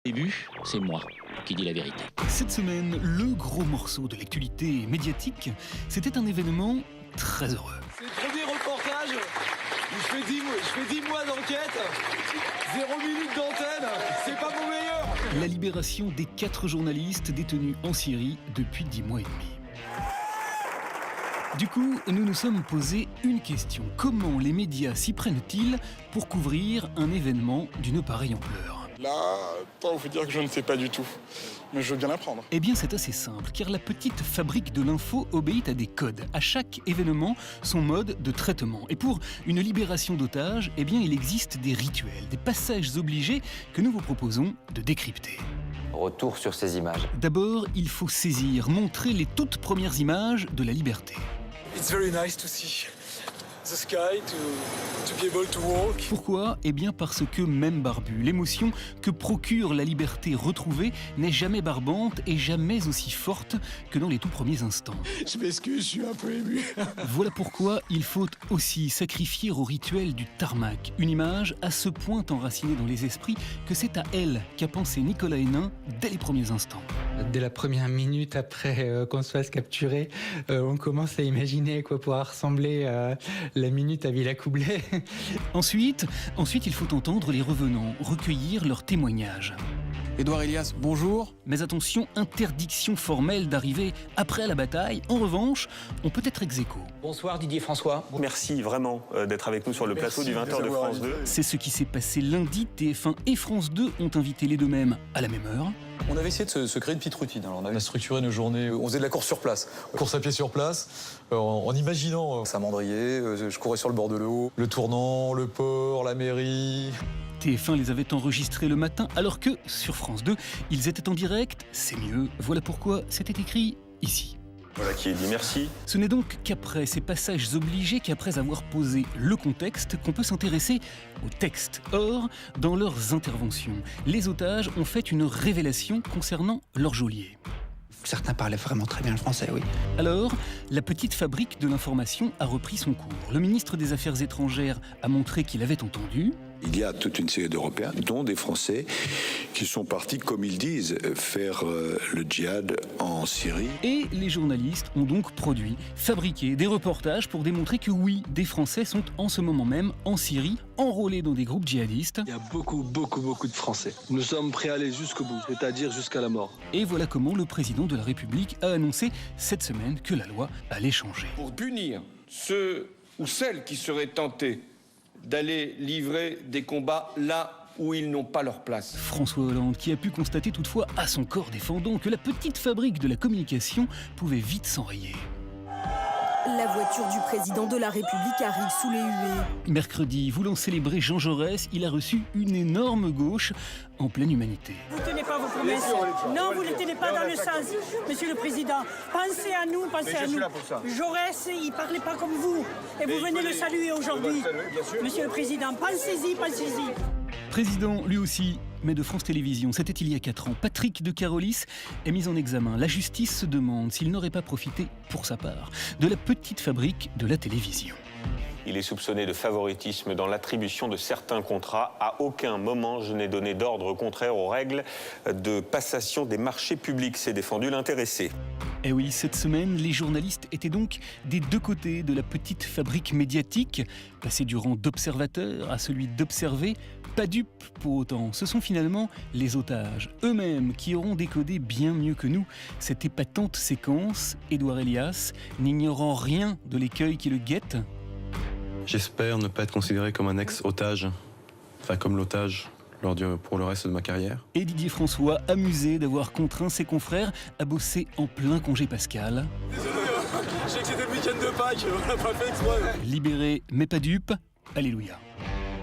Début, c'est moi qui dis la vérité. Cette semaine, le gros morceau de l'actualité médiatique, c'était un événement très heureux. C'est le premier reportage où je fais 10 mois d'enquête, 0 minute d'antenne, c'est pas mon meilleur. La libération des 4 journalistes détenus en Syrie depuis 10 mois et demi. Du coup, nous nous sommes posé une question. Comment les médias s'y prennent-ils pour couvrir un événement d'une pareille ampleur ? Là, pas vous dire que je ne sais pas du tout, mais je veux bien l'apprendre. Eh bien, c'est assez simple, car la petite fabrique de l'info obéit à des codes. À chaque événement, son mode de traitement. Et pour une libération d'otages, eh bien, il existe des rituels, des passages obligés que nous vous proposons de décrypter. Retour sur ces images. D'abord, il faut saisir, montrer les toutes premières images de la liberté. It's very nice to see the sky, to be able to walk. Pourquoi ? Eh bien parce que même barbu, l'émotion que procure la liberté retrouvée n'est jamais barbante et jamais aussi forte que dans les tout premiers instants. Je m'excuse, je suis un peu ému. Voilà pourquoi il faut aussi sacrifier au rituel du tarmac, une image à ce point enracinée dans les esprits que c'est à elle qu'a pensé Nicolas Hénin dès les premiers instants. Dès la première minute après qu'on se fasse capturer, on commence à imaginer à quoi pourra ressembler la minute à Villacoublay. Ensuite, il faut entendre les revenants, recueillir leurs témoignages. Édouard Elias, bonjour. Mais attention, interdiction formelle d'arriver après la bataille. En revanche, on peut être ex aequo. Bonsoir Didier François. Merci vraiment d'être avec nous sur le plateau du 20h de France 2. C'est ce qui s'est passé lundi. TF1 et France 2 ont invité les deux mêmes à la même heure. On avait essayé de se créer une petite routine. Alors on a structuré nos journées, on faisait de la course sur place. Course à pied sur place, en imaginant Saint-Mandrier, je courais sur le bord de l'eau, le tournant, le port, la mairie. TF1 les avait enregistrés le matin, alors que, sur France 2, ils étaient en direct. C'est mieux. Voilà pourquoi c'était écrit ici. Voilà qui est dit merci. Ce n'est donc qu'après ces passages obligés, qu'après avoir posé le contexte, qu'on peut s'intéresser au texte. Or, dans leurs interventions, les otages ont fait une révélation concernant leur geôlier. Certains parlaient vraiment très bien le français, oui. Alors, la petite fabrique de l'information a repris son cours. Le ministre des Affaires étrangères a montré qu'il avait entendu. Il y a toute une série d'Européens, dont des Français, qui sont partis, comme ils disent, faire le djihad en Syrie. Et les journalistes ont donc produit, fabriqué des reportages pour démontrer que oui, des Français sont en ce moment même en Syrie, enrôlés dans des groupes djihadistes. Il y a beaucoup de Français. Nous sommes prêts à aller jusqu'au bout, c'est-à-dire jusqu'à la mort. Et voilà comment le président de la République a annoncé cette semaine que la loi allait changer. Pour punir ceux ou celles qui seraient tentés d'aller livrer des combats là où ils n'ont pas leur place. François Hollande qui a pu constater toutefois à son corps défendant que la petite fabrique de la communication pouvait vite s'enrayer. La voiture du président de la République arrive sous les huées. Mercredi, voulant célébrer Jean Jaurès, il a reçu une énorme gauche en pleine humanité. Vous ne tenez pas vos promesses. Non, vous ne tenez pas dans le sens. Monsieur le Président, pensez à nous, pensez à nous. Jaurès, il ne parlait pas comme vous. Et vous venez le saluer aujourd'hui. Monsieur le Président, pensez-y, pensez-y. Président, lui aussi, mais de France Télévisions. C'était il y a 4 ans. Patrick de Carolis est mis en examen. La justice se demande s'il n'aurait pas profité, pour sa part, de la petite fabrique de la télévision. Il est soupçonné de favoritisme dans l'attribution de certains contrats. À aucun moment, je n'ai donné d'ordre contraire aux règles de passation des marchés publics, s'est défendu l'intéressé. Eh oui, cette semaine, les journalistes étaient donc des deux côtés de la petite fabrique médiatique, passés du rang d'observateurs à celui d'observer. Pas dupes pour autant, ce sont finalement les otages eux-mêmes qui auront décodé bien mieux que nous cette épatante séquence. Édouard Elias, n'ignorant rien de l'écueil qui le guette. J'espère ne pas être considéré comme un ex-otage, enfin comme l'otage pour le reste de ma carrière. Et Didier François, amusé d'avoir contraint ses confrères à bosser en plein congé pascal. Désolé, je sais que c'était le week-end de Pâques, on n'a pas fait exprès. Libéré mais pas dupe, alléluia.